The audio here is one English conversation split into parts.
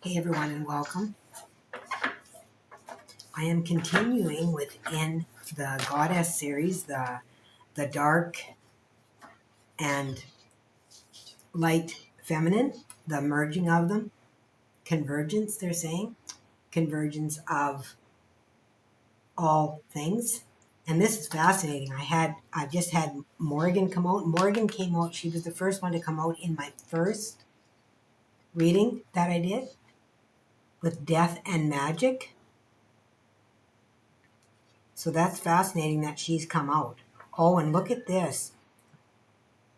Hey everyone and welcome. I am continuing within the Goddess series, the dark and light feminine, the merging of them, convergence they're saying, convergence of all things. And this is fascinating. I've just had Morgan come out. Morgan came out, she was the first one to come out in my first reading that I did with Death and Magic. So that's fascinating that she's come out. Oh, and look at this.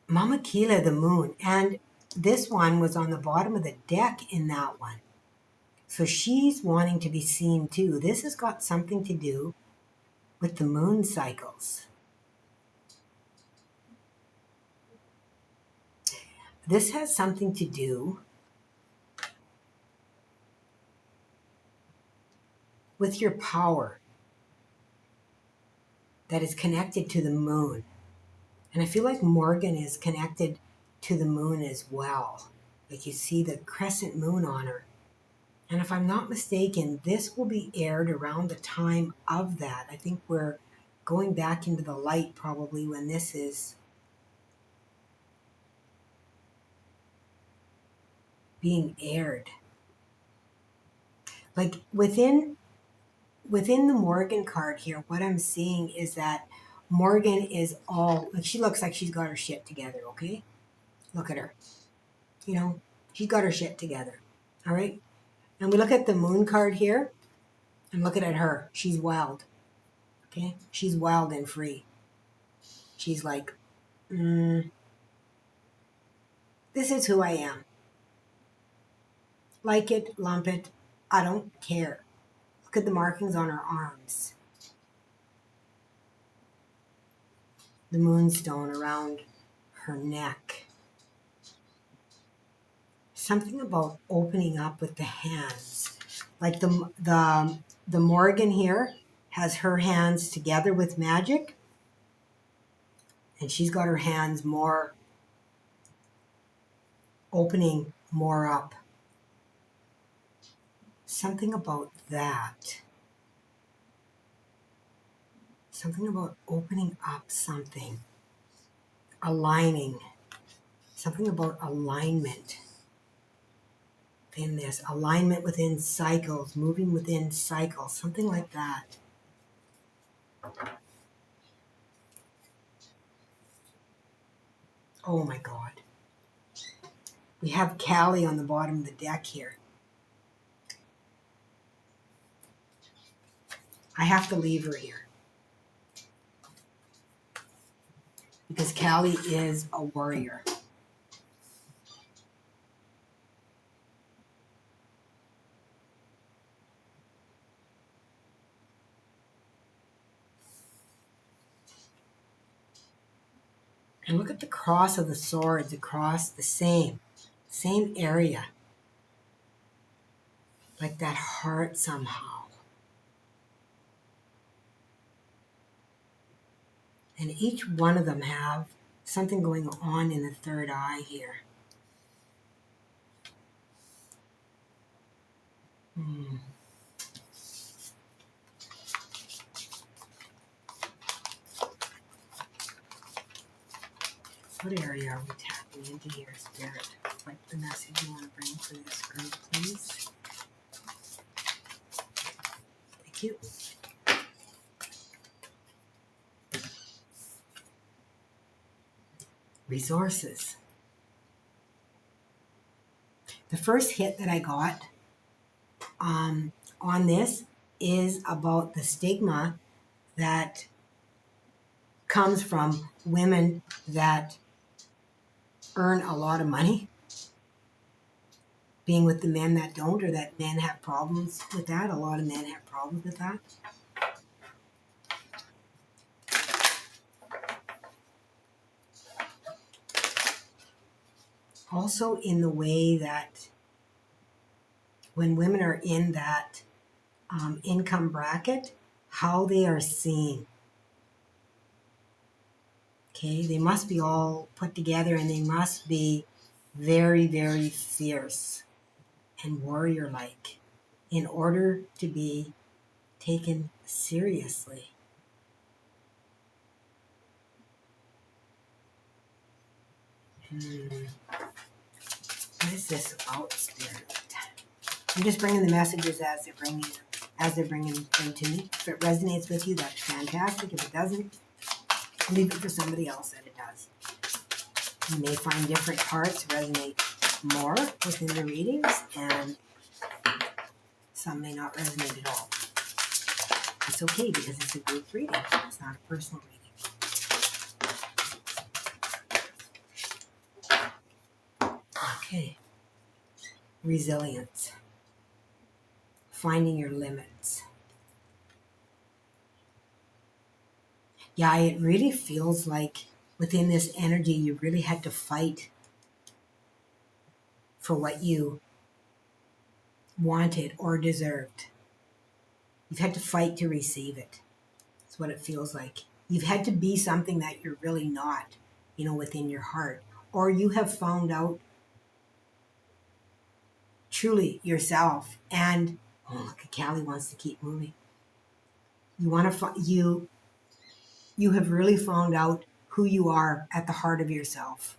Mama Kila, the moon. And this one was on the bottom of the deck in that one. So she's wanting to be seen too. This has got something to do with the moon cycles. This has something to do with your power that is connected to the moon. And I feel like Morgan is connected to the moon as well. Like you see the crescent moon on her. And if I'm not mistaken, this will be aired around the time of that. I think we're going back into the light probably when this is being aired. Like within the Morgan card here, what I'm seeing is that Morgan is all, like she looks like she's got her shit together, okay? Look at her. You know, she's got her shit together. All right? And we look at the moon card here and look at her. She's wild. Okay? She's wild and free. She's like, this is who I am. Like it, lump it, I don't care. Look at the markings on her arms. The moonstone around her neck. Something about opening up with the hands. Like the Morgan here has her hands together with magic. And she's got her hands more opening more up. Something about that. Something about opening up something. Aligning. Something about alignment. In this alignment within cycles, moving within cycles, something like that. Oh my God. We have Callie on the bottom of the deck here. I have to leave her here. Because Callie is a warrior. And look at the cross of the swords across the same area. Like that heart somehow. And each one of them have something going on in the third eye here. What area are we tapping into here, Spirit? Like the message you want to bring for this group, please. Thank you. Resources. The first hit that I got on this is about the stigma that comes from women that earn a lot of money being with the men that don't, or that men have problems with that. A lot of men have problems with that. Also in the way that when women are in that income bracket, how they are seen. Okay, they must be all put together and they must be very, very fierce and warrior-like in order to be taken seriously. What is this about, Spirit? I'm just bringing the messages as they're bringing them to me. If it resonates with you, that's fantastic. If it doesn't, leave it for somebody else that it does. You may find different parts resonate more within the readings, and some may not resonate at all. It's okay because it's a group reading. It's not a personal reading. Okay. Resilience. Finding your limits. Yeah, it really feels like within this energy, you really had to fight for what you wanted or deserved. You've had to fight to receive it. That's what it feels like. You've had to be something that you're really not, within your heart. Or you have found out truly yourself. And, oh, look, Callie wants to keep moving. You have really found out who you are at the heart of yourself.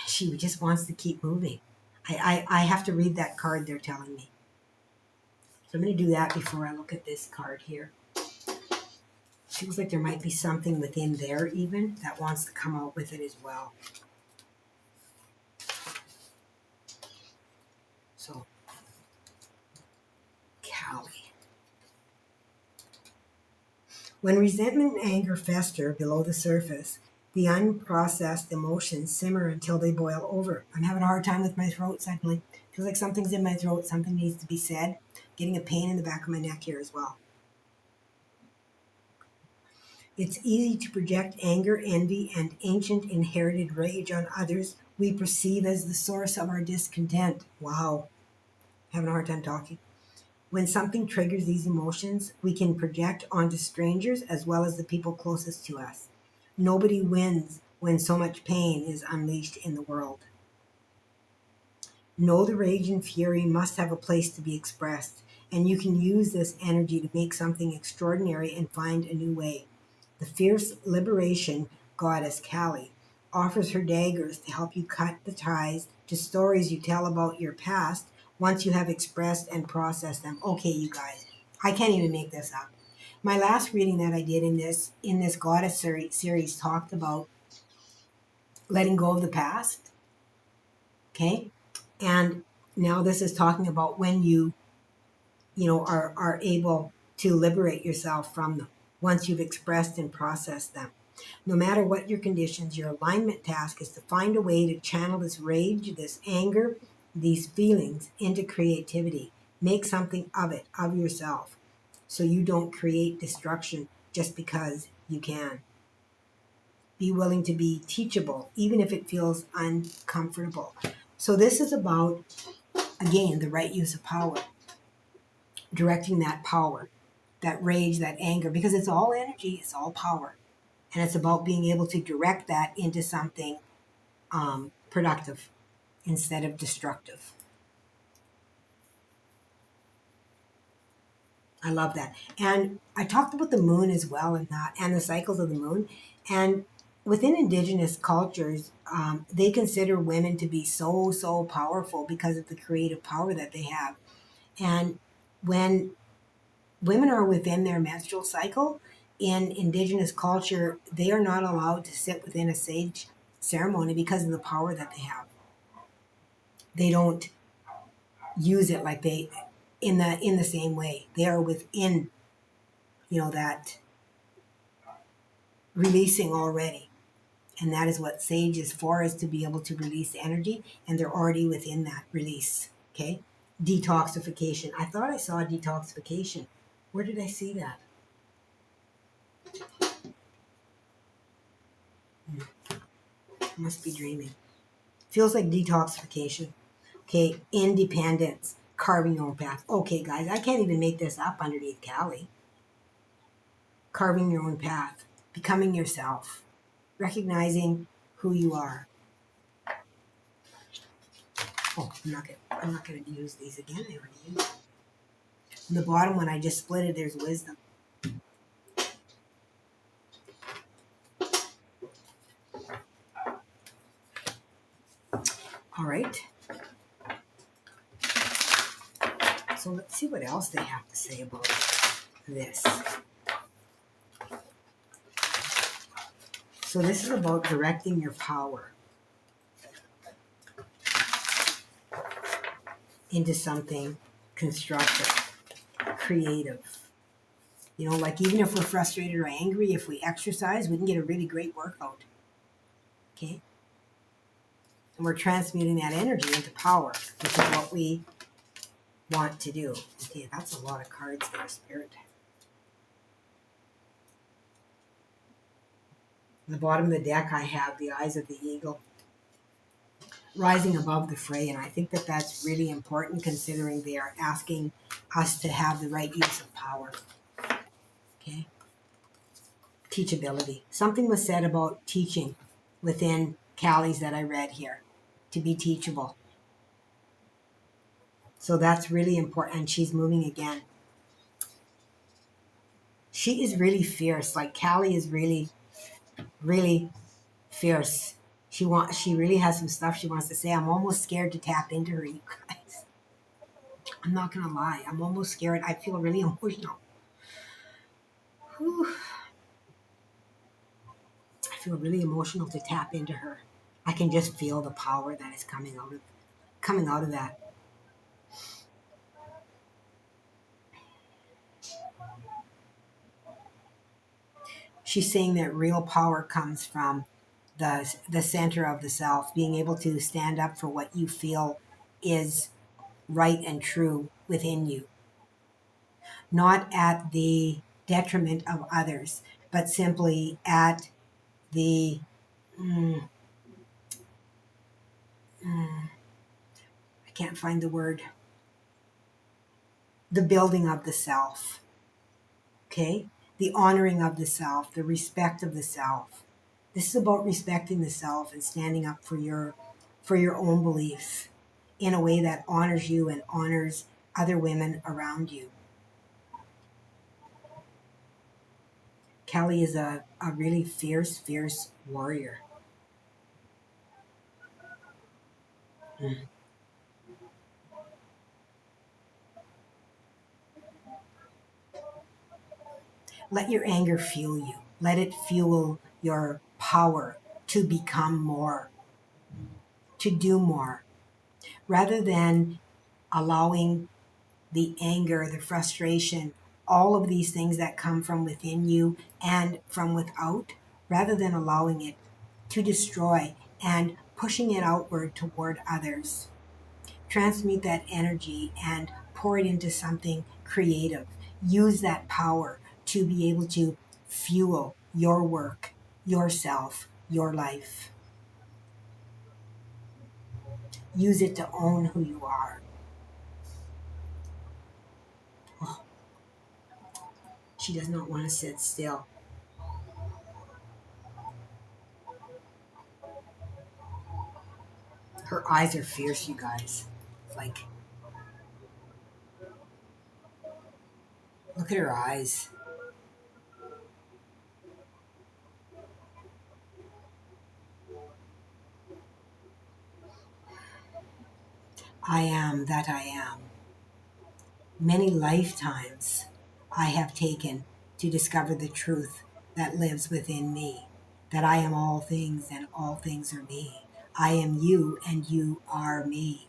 She just wants to keep moving. I have to read that card they're telling me. So I'm going to do that before I look at this card here. Feels like there might be something within there even that wants to come out with it as well. So, Callie. When resentment and anger fester below the surface, the unprocessed emotions simmer until they boil over. I'm having a hard time with my throat suddenly. Feels like something's in my throat, something needs to be said. Getting a pain in the back of my neck here as well. It's easy to project anger, envy, and ancient inherited rage on others we perceive as the source of our discontent. Wow. Having a hard time talking. When something triggers these emotions, we can project onto strangers as well as the people closest to us. Nobody wins when so much pain is unleashed in the world. Know the rage and fury must have a place to be expressed, and you can use this energy to make something extraordinary and find a new way. The fierce liberation goddess Kali offers her daggers to help you cut the ties to stories you tell about your past once you have expressed and processed them. Okay, you guys, I can't even make this up. My last reading that I did in this goddess series talked about letting go of the past. Okay, and now this is talking about when you are able to liberate yourself from them once you've expressed and processed them. No matter what your conditions, your alignment task is to find a way to channel this rage, this anger, these feelings into creativity. Make something of it, of yourself, so you don't create destruction just because you can. Be willing to be teachable, even if it feels uncomfortable. So this is about, again, the right use of power, directing that power, that rage, that anger, because it's all energy, it's all power. And it's about being able to direct that into something productive instead of destructive. I love that. And I talked about the moon as well and the cycles of the moon. And within indigenous cultures, they consider women to be so, so powerful because of the creative power that they have. And when women are within their menstrual cycle, in indigenous culture, they are not allowed to sit within a sage ceremony because of the power that they have. They don't use it like they in the same way. They are within, that releasing already. And that is what sage is for, is to be able to release energy, and they're already within that release. Okay? Detoxification. I thought I saw detoxification. Where did I see that? I must be dreaming. Feels like detoxification. Okay, independence, carving your own path. Okay, guys, I can't even make this up underneath Callie. Carving your own path, becoming yourself, recognizing who you are. Oh, I'm not gonna use these again. I already used them. In the bottom one, I just split it. There's wisdom. All right. So let's see what else they have to say about this. So this is about directing your power into something constructive, creative. You know, like even if we're frustrated or angry, if we exercise, we can get a really great workout. Okay? And we're transmuting that energy into power, which is what we want to do. Okay, that's a lot of cards there, Spirit. At the bottom of the deck, I have the eyes of the eagle rising above the fray, and I think that that's really important considering they are asking us to have the right use of power. Okay? Teachability. Something was said about teaching within Callie's that I read here, to be teachable. So that's really important. And she's moving again. She is really fierce. Like Callie is really, really fierce. She really has some stuff she wants to say. I'm almost scared to tap into her, you guys. I'm not gonna lie. I'm almost scared. I feel really emotional. Whew. I feel really emotional to tap into her. I can just feel the power that is coming out of that. She's saying that real power comes from the center of the self, being able to stand up for what you feel is right and true within you, not at the detriment of others, but simply at the I can't find the word, the building of the self. Okay, the honoring of the self, the respect of the self. This is about respecting the self and standing up for your own beliefs in a way that honors you and honors other women around you. Kelly is a really fierce warrior. Mm. Let your anger fuel you. Let it fuel your power to become more, to do more, rather than allowing the anger, the frustration, all of these things that come from within you and from without, rather than allowing it to destroy and pushing it outward toward others. Transmute that energy and pour it into something creative. Use that power to be able to fuel your work, yourself, your life. Use it to own who you are. Oh, she does not want to sit still. Her eyes are fierce, you guys. Like, look at her eyes. I am that I am. Many lifetimes I have taken to discover the truth that lives within me, that I am all things and all things are me. I am you and you are me.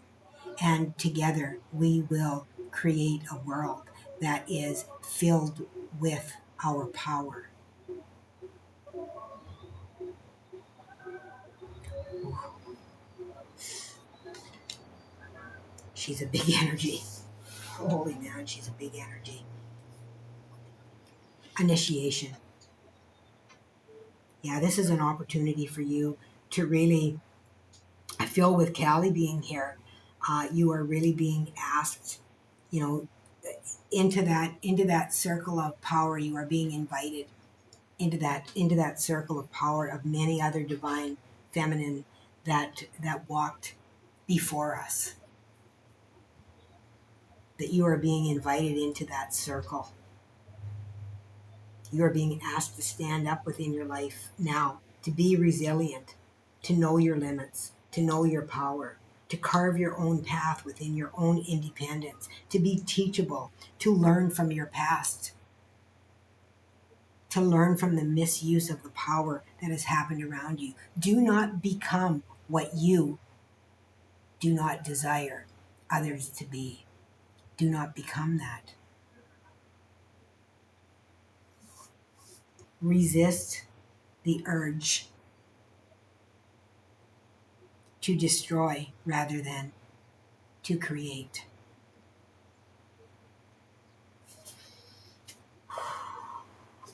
And together we will create a world that is filled with our power. She's a big energy. Holy man, she's a big energy. Initiation. Yeah, this is an opportunity for you to really, I feel with Callie being here, you are really being asked, you know, into that circle of power. You are being invited into that circle of power of many other divine feminine that walked before us, that you are being invited into that circle. You are being asked to stand up within your life now, to be resilient, to know your limits, to know your power, to carve your own path within your own independence, to be teachable, to learn from your past, to learn from the misuse of the power that has happened around you. Do not become what you do not desire others to be. Do not become that. Resist the urge to destroy rather than to create.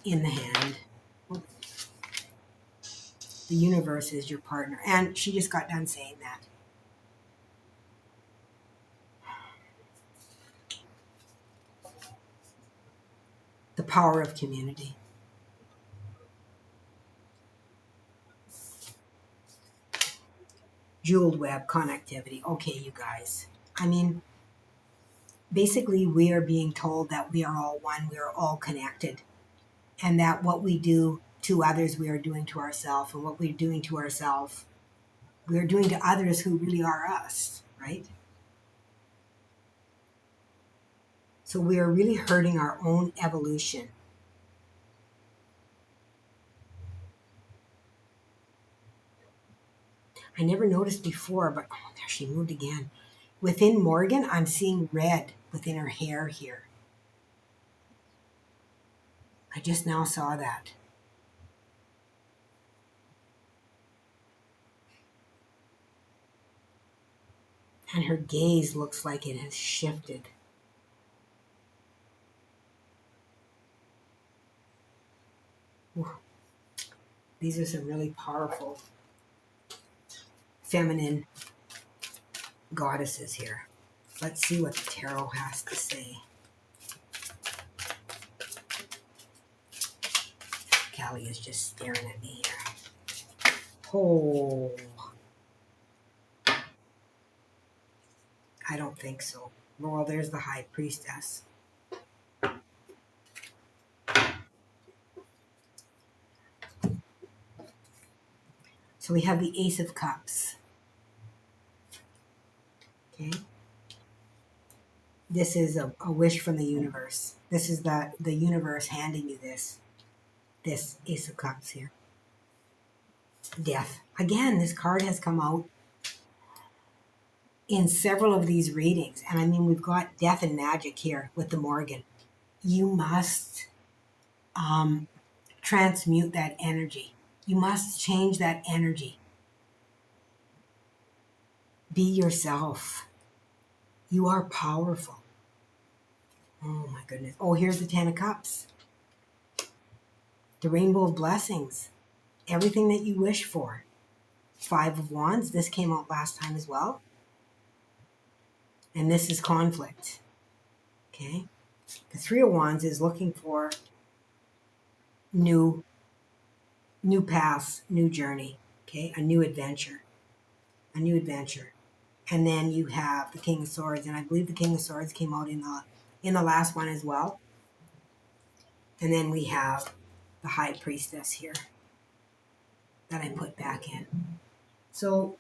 In the hand, the universe is your partner. And she just got done saying that. The power of community. Jeweled web connectivity. Okay, you guys. I mean, basically, we are being told that we are all one, we are all connected, and that what we do to others, we are doing to ourselves, and what we're doing to ourselves, we are doing to others who really are us, right? So we are really hurting our own evolution. I never noticed before, but oh, there she moved again. Within Morgan, I'm seeing red within her hair here. I just now saw that. And her gaze looks like it has shifted. Ooh. These are some really powerful feminine goddesses here. Let's see what the tarot has to say. Callie is just staring at me here. Oh, I don't think so. Well, there's the High Priestess. So we have the Ace of Cups. Okay. This is a wish from the universe. This is the universe handing you this Ace of Cups here. Death. Again, this card has come out in several of these readings. And I mean, we've got death and magic here with the Morgan. You must transmute that energy. You must change that energy. Be yourself. You are powerful. Oh my goodness. Oh, here's the Ten of Cups. The Rainbow of Blessings. Everything that you wish for. Five of Wands. This came out last time as well. And this is conflict. Okay. The Three of Wands is looking for new paths, new journey. Okay. A new adventure. A new adventure. And then you have the King of Swords, and I believe the King of Swords came out in the last one as well. And then we have the High Priestess here that I put back in. So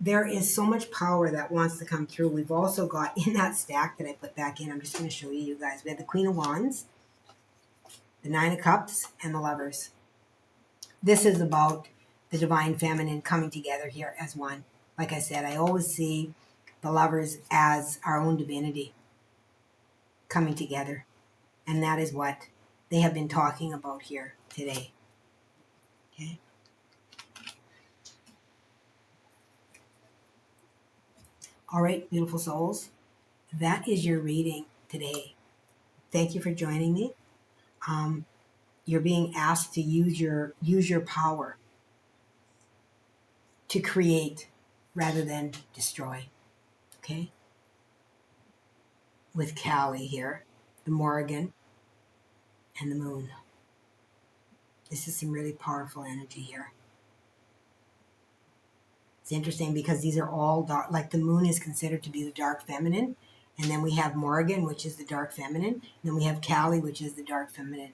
there is so much power that wants to come through. We've also got in that stack that I put back in, I'm just going to show you guys. We have the Queen of Wands, the Nine of Cups, and the Lovers. This is about the Divine Feminine coming together here as one. Like I said, I always see the Lovers as our own divinity coming together. And that is what they have been talking about here today. Okay. All right, beautiful souls. That is your reading today. Thank you for joining me. You're being asked to use your power to create rather than destroy. Okay? With Callie here, the Morgan, and the Moon. This is some really powerful energy here. It's interesting because these are all dark, like the moon is considered to be the dark feminine. And then we have Morgan, which is the dark feminine. And then we have Callie, which is the dark feminine.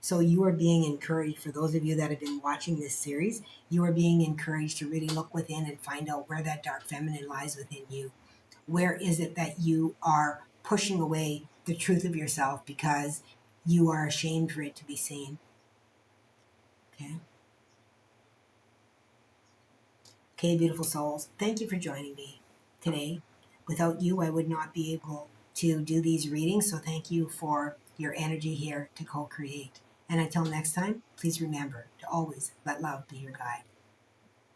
So you are being encouraged, for those of you that have been watching this series, you are being encouraged to really look within and find out where that dark feminine lies within you. Where is it that you are pushing away the truth of yourself because you are ashamed for it to be seen? Okay. Okay, beautiful souls, thank you for joining me today. Without you, I would not be able to do these readings. So thank you for your energy here to co create. And until next time, please remember to always let love be your guide.